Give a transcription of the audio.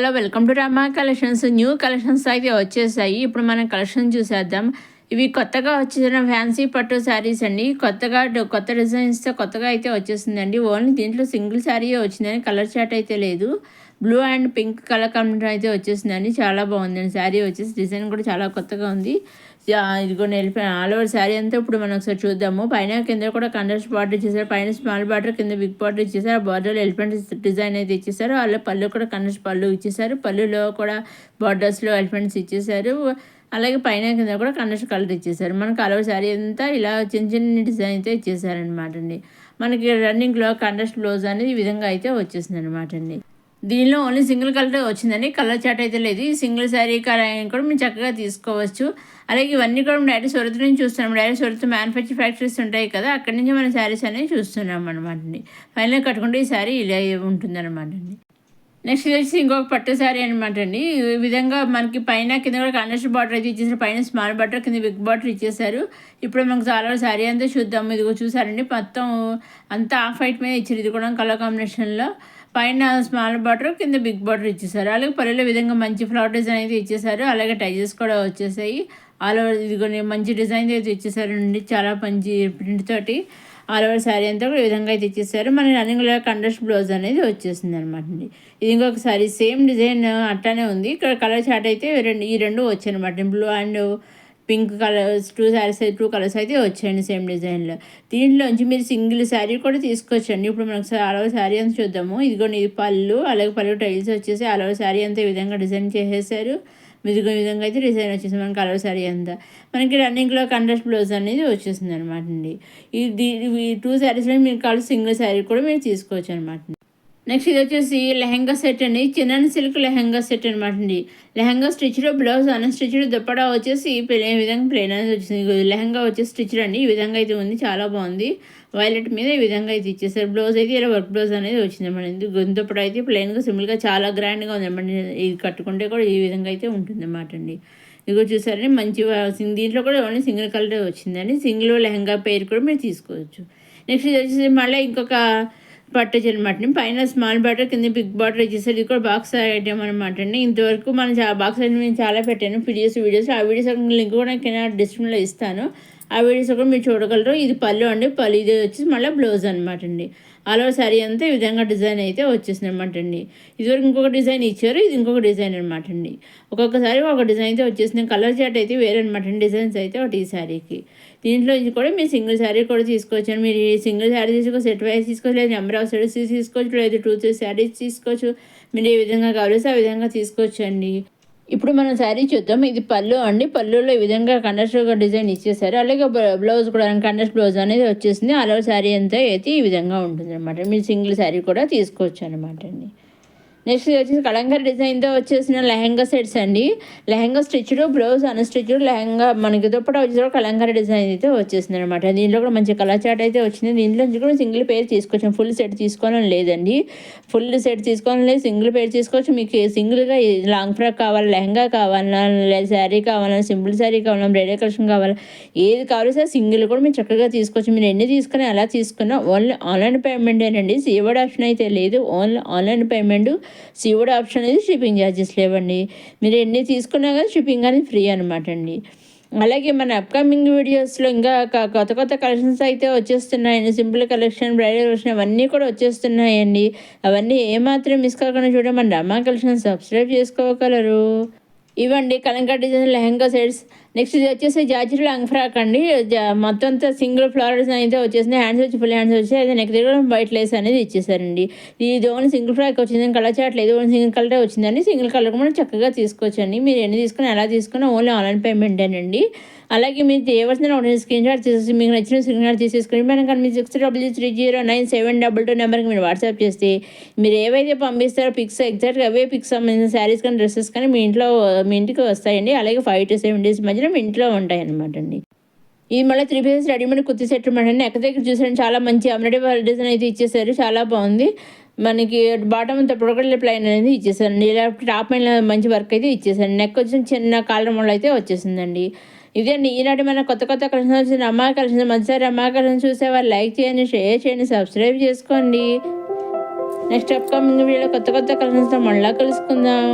Hello welcome to Rama collections. New collections అయితే వచ్చేసాయి. ఇప్పుడు మనం కలెక్షన్ చూసేద్దాం. ఇవి కొత్తగా వచ్చేసిన ఫ్యాన్సీ పట్టు శారీస్ అండి. కొత్త డిజైన్స్తో కొత్తగా అయితే వచ్చేసిందండి. ఓన్లీ దీంట్లో సింగిల్ శారీయే వచ్చిందని, కలర్ చాట్ అయితే లేదు. Blue and pink colour combination అయితే వచ్చేసిందండి. చాలా బాగుందండి శారీ వచ్చేసి. డిజైన్ కూడా చాలా కొత్తగా ఉంది. ఇదిగో ఆల్ ఓవర్ శారీ అంతా ఇప్పుడు మనం ఒకసారి చూద్దాము. పైన కింద కూడా కంట్రాస్ట్ బార్డర్ ఇచ్చేసారు. పైన స్మాల్ బార్డర్, కింద బిగ్ బార్డర్ ఇచ్చేసారు. ఆ బార్డర్లో ఎలిఫెంట్ డిజైన్ అయితే ఇచ్చేసారు. వాళ్ళ పళ్ళు కూడా కంట్రాస్ట్ పళ్ళు ఇచ్చేసారు. పళ్ళులో కూడా బార్డర్స్లో ఎలిఫెంట్స్ ఇచ్చేసారు. అలాగే పైన కింద కూడా కంట్రాస్ట్ కలర్ ఇచ్చేసారు. మనకు ఆల్ ఓవర్ శారీ అంతా ఇలా చిన్న చిన్న డిజైన్ అయితే ఇచ్చేసారనమాట అండి. మనకి రన్నింగ్లో కంట్రాస్ట్ బ్లౌజ్ అనేది ఈ విధంగా అయితే వచ్చేసింది అనమాట అండి. దీనిలో ఓన్లీ సింగిల్ కలర్ వచ్చిందని, కలర్ చాట్ అయితే లేదు. ఈ సింగిల్ శారీ కూడా మేము చక్కగా తీసుకోవచ్చు. అలాగే ఇవన్నీ కూడా మేము డైరెక్ట్ సూరత్ నుంచి చూస్తున్నాం. డైరెక్ట్ సూరత్ మ్యానుఫ్యాక్చర్ ఫ్యాక్టరీస్ ఉంటాయి కదా, అక్కడి నుంచి మనం శారీస్ అనేవి చూస్తున్నాం అనమాట అండి. ఫైనల్గా కట్టుకుంటే ఈ శారీ ఇలా ఉంటుందన్నమాట అండి. నెక్స్ట్ వచ్చి ఇంకొక పట్టు శారీ అనమాట అండి. ఈ విధంగా మనకి పైన కింద కూడా కంట్రాస్ట్ బార్డర్ అయితే ఇచ్చేసారు. పైన స్మాల్ బార్డర్, కింద బిగ్ బార్డర్ ఇచ్చేసారు. ఇప్పుడు మనకు చాలా శారీ అంతా చూద్దాము. ఇదిగో చూసారండి, మొత్తం అంతా ఆఫ్ వైట్ మీద ఇచ్చారు. ఇది కూడా కలర్ కాంబినేషన్లో పైన స్మాల్ బార్డర్, కింద బిగ్ బార్డర్ ఇచ్చేసారు. అలాగే పల్లెల విధంగా మంచి ఫ్లవర్ డిజైన్ అయితే ఇచ్చేసారు. అలాగే టైజెస్ కూడా వచ్చేసాయి. ఆల్ ఓవర్ ఇదిగోని మంచి డిజైన్ అయితే ఇచ్చేసారు అండి. చాలా మంచి ప్రింట్ తోటి ఆల్ ఓవర్ శారీ అంతా కూడా ఈ విధంగా అయితే ఇచ్చేసారు. మన రన్నింగ్లో కంట్రాస్ట్ బ్లౌజ్ అనేది వచ్చేసింది అనమాట అండి. ఇది ఇంకొక సారీ సేమ్ డిజైన్ అట్లానే ఉంది. ఇక్కడ కలర్ చార్ట్ అయితే ఈ రెండు వచ్చాయి అనమాట. Blue and pink colours two colours అయితే వచ్చాయండి సేమ్ డిజైన్లో. దీంట్లోంచి మీరు సింగిల్ శారీ కూడా తీసుకోవచ్చండి. ఇప్పుడు మనకు ఆల్ ఓవర్ శారీ అంతా చూద్దాము. ఇదిగోండి, ఇది పళ్ళు, అలాగే పళ్ళు టైల్స్ వచ్చేసి ఆల్ ఓవర్ శారీ అంతా ఈ విధంగా డిజైన్ చేసేసారు. మిదిగో విధంగా అయితే డిజైన్ వచ్చేసింది మనకి కలర్ శారీ అంతా. మనకి రన్నింగ్లో కంట్రాస్ట్ బ్లౌజ్ అనేది వచ్చేసింది అనమాట అండి. ఈ టూ శారీస్లో మీరు కావాలి సింగిల్ శారీ కూడా మీరు తీసుకోవచ్చు అనమాట. నెక్స్ట్ ఇది వచ్చేసి లెహంగా సెట్ అండి. చిన్న సిల్క్ లెహంగా సెట్ అనమాట అండి. Lehenga stitched, blouse unstitched, dupatta వచ్చేసి ఈ విధంగా ప్లెయిన్ అనేది వచ్చింది. లెహంగా వచ్చేసి స్టిచ్డ్ అండి. ఈ విధంగా అయితే ఉంది, చాలా బాగుంది. వైలెట్ మీద ఈ విధంగా అయితే ఇచ్చేసారు. బ్లౌజ్ అయితే ఇలా వర్క్ బ్లౌజ్ అనేది వచ్చింది అన్నమాట. దుప్పడా అయితే ప్లెయిన్గా సింపుల్గా చాలా గ్రాండ్గా ఉంది అన్నమాట. ఇది కట్టుకుంటే కూడా ఈ విధంగా అయితే ఉంటుంది అన్నమాట అండి. ఇదిగో చూసారని మంచిగా దీంట్లో కూడా ఓన్లీ సింగిల్ కలర్ వచ్చిందండి. సింగిల్ లెహంగా పేరు కూడా మీరు తీసుకోవచ్చు. నెక్స్ట్ ఇది వచ్చేసి మళ్ళీ ఇంకొక పట్టచ్చు అనమాట. పైన స్మాల్ బార్డర్, కింద బిగ్ బార్డర్ ఇచ్చేసారు. ఇది కూడా బాక్స్ ఐటమ్ అనమాట అండి. ఇంతవరకు మనం బాక్స్ ఐటమ్ నేను చాలా పెట్టాను వీడియోస్. ఆ వీడియోస్ లింక్ కూడా కింద డిస్క్రిప్షన్లో ఇస్తాను. ఆ వీడియోస్ కూడా మీరు చూడగలరు. ఇది పళ్ళు అండి. పళ్ళు ఇది వచ్చేసి మళ్ళీ బ్లౌజ్ అనమాట అండి. ఆల్ ఓవర్ శారీ అంతా ఈ విధంగా డిజైన్ అయితే వచ్చేసింది అనమాట అండి. ఇదివరకు ఇంకొక డిజైన్ ఇచ్చారు, ఇది ఇంకొక డిజైన్ అనమాట అండి. ఒక్కొక్కసారి ఒక డిజైన్ అయితే వచ్చేసింది. కలర్ చాట్ అయితే వేరే అనమాట అండి. డిజైన్స్ అయితే ఒకటి ఈ శారీకి. దీంట్లో ఇది కూడా మీరు సింగిల్ శారీ కూడా తీసుకోవచ్చు. మీరు సింగిల్ శారీ తీసుకోవచ్చు, సెట్ వైజ్ తీసుకోవచ్చు, లేదా నెంబర్ ఆఫ్ శారీస్ తీసుకోవచ్చు, లేదా 2-3 శారీస్ తీసుకోవచ్చు. మీరు ఏ విధంగా కావాల్సి ఆ విధంగా తీసుకోవచ్చు అండి. ఇప్పుడు మనం శారీ చూద్దాం. ఇది పళ్ళు అండి. పళ్ళులో ఈ విధంగా కంట్రాస్ట్ డిజైన్ ఇచ్చేసారు. అలాగే బ్లౌజ్ కూడా కంట్రాస్ట్ బ్లౌజ్ అనేది వచ్చేసింది. అలా శారీ అంతా అయితే ఈ విధంగా ఉంటుంది అనమాట. మీరు సింగిల్ శారీ కూడా తీసుకోవచ్చు అనమాట అండి. నెక్స్ట్ వచ్చేసి కలంకారీ డిజైన్తో వచ్చేసిన లెహంగా సెట్స్ అండి. Lehenga stitched, blouse unstitched, lehenga మనకి దుప్పట వచ్చేసి కలంకారీ డిజైన్ అయితే వచ్చేసింది అనమాట. దీంట్లో కూడా మంచి కలర్ చాట్ అయితే వచ్చింది. దీంట్లో నుంచి కూడా సింగిల్ పేర్ తీసుకోవచ్చు. ఫుల్ సెట్ తీసుకోవాలని లేదండి. ఫుల్ సెట్ తీసుకోవాలని లేదు, సింగిల్ పేర్ తీసుకోవచ్చు. మీకు సింగిల్గా లాంగ్ ఫ్రాక్ కావాలి, లెహంగా కావాలన్నా, లేదా శారీ కావాలన్నా, సింపుల్ శారీ కావాలన్నా, బ్రైడల్ కలెక్షన్ కావాలా, ఏది కావాలి సార్ సింగిల్ కూడా మీరు చక్కగా తీసుకోవచ్చు. మీరు ఎన్ని తీసుకుని ఎలా తీసుకున్నా ఓన్లీ ఆన్లైన్ పేమెంటేనండి. సీఓడి ఆప్షన్ అయితే లేదు. Only online payment. COD option అనేది షిప్పింగ్ ఛార్జెస్ లేవండి. మీరు ఎన్ని తీసుకున్నా కానీ షిప్పింగ్ అనేది ఫ్రీ అనమాట అండి. అలాగే మన అప్కమింగ్ వీడియోస్లో ఇంకా కొత్త కలెక్షన్స్ అయితే వచ్చేస్తున్నాయండి. సింపుల్ కలెక్షన్, బ్రైడల్ కలెక్షన్ అవన్నీ కూడా వచ్చేస్తున్నాయండి. అవన్నీ ఏమాత్రం మిస్ కాకుండా చూడడం మన రమా కలెక్షన్ సబ్స్క్రైబ్ చేసుకోగలరు. ఇవ్వండి Kalamkari design lehenga sets. Next ఇది వచ్చేసి జార్జెట్ లాంగ్ ఫ్రాక్ అండి. మొత్తం అంతా సింగిల్ ఫ్లవర్ డిజైన్ అయితే వచ్చేసింది. హ్యాండ్స్ వచ్చి ఫుల్ హ్యాండ్స్ వచ్చి అదే నెక్ దగ్గర వైట్ లేస్ అనేది ఇచ్చేసారండి. ఇది ఓన్లీ సింగిల్ ఫ్రాక్ వచ్చింది, కలర్ చాట్ లేదు. ఓన్లీ సింగిల్ కలరే వచ్చిందండి. సింగిల్ కలర్ కూడా చక్కగా తీసుకోవచ్చండి. మీరు ఎన్ని తీసుకుని ఎలా తీసుకున్నా ఓన్లీ ఆన్లైన్ పేమెంటేనండి. అలాగే మీరు చేయవలసిన ఒకటి స్క్రీన్ షాట్ తీసేసి మీకు నచ్చిన స్క్రీన్ షాట్ తీసేసుకుని మనకు మీ 6000309722 నెంబర్కి మీరు వాట్సాప్ చేస్తే మీరు ఏవైతే పంపిస్తారో పిక్స్ ఎగ్జాక్ట్గా అవే పిక్స్ సంబంధించిన శారీస్ కానీ డ్రెస్సెస్ కానీ మీ ఇంటికి వస్తాయండి. అలాగే 5 to 7 days మధ్యలో మీ ఇంట్లో ఉంటాయి అనమాట అండి. ఇది మళ్ళీ 3 pieces రెడీమేడ్ కుర్తీ సెట్ అనమాట అండి. నెక్ దగ్గర చూసారండి చాలా మంచి అమరడి డిజైన్ అయితే ఇచ్చేసారు. చాలా బాగుంది. మనకి బాటమ్ అంతా పొడగడ్ల ప్లైన్ అనేది ఇచ్చేసారండి. ఇలా టాప్ పైన మంచి వర్క్ అయితే ఇచ్చేసారండి. నెక్ వచ్చి చిన్న కాలర్ మోడల్ అయితే వచ్చేసిందండి. ఇదే అండి ఈనాటి మన కొత్త కలెక్షన్ వచ్చిన రమా కలెక్షన్. మధ్యసారి రమా కలెక్షన్ చూసేవారు లైక్ చేయండి, షేర్ చేయండి, సబ్స్క్రైబ్ చేసుకోండి. నెక్స్ట్ అప్కమింగ్ వీడియోలో కొత్త కొత్త కలెక్షన్స్తో మళ్ళీ కలుసుకుందాం.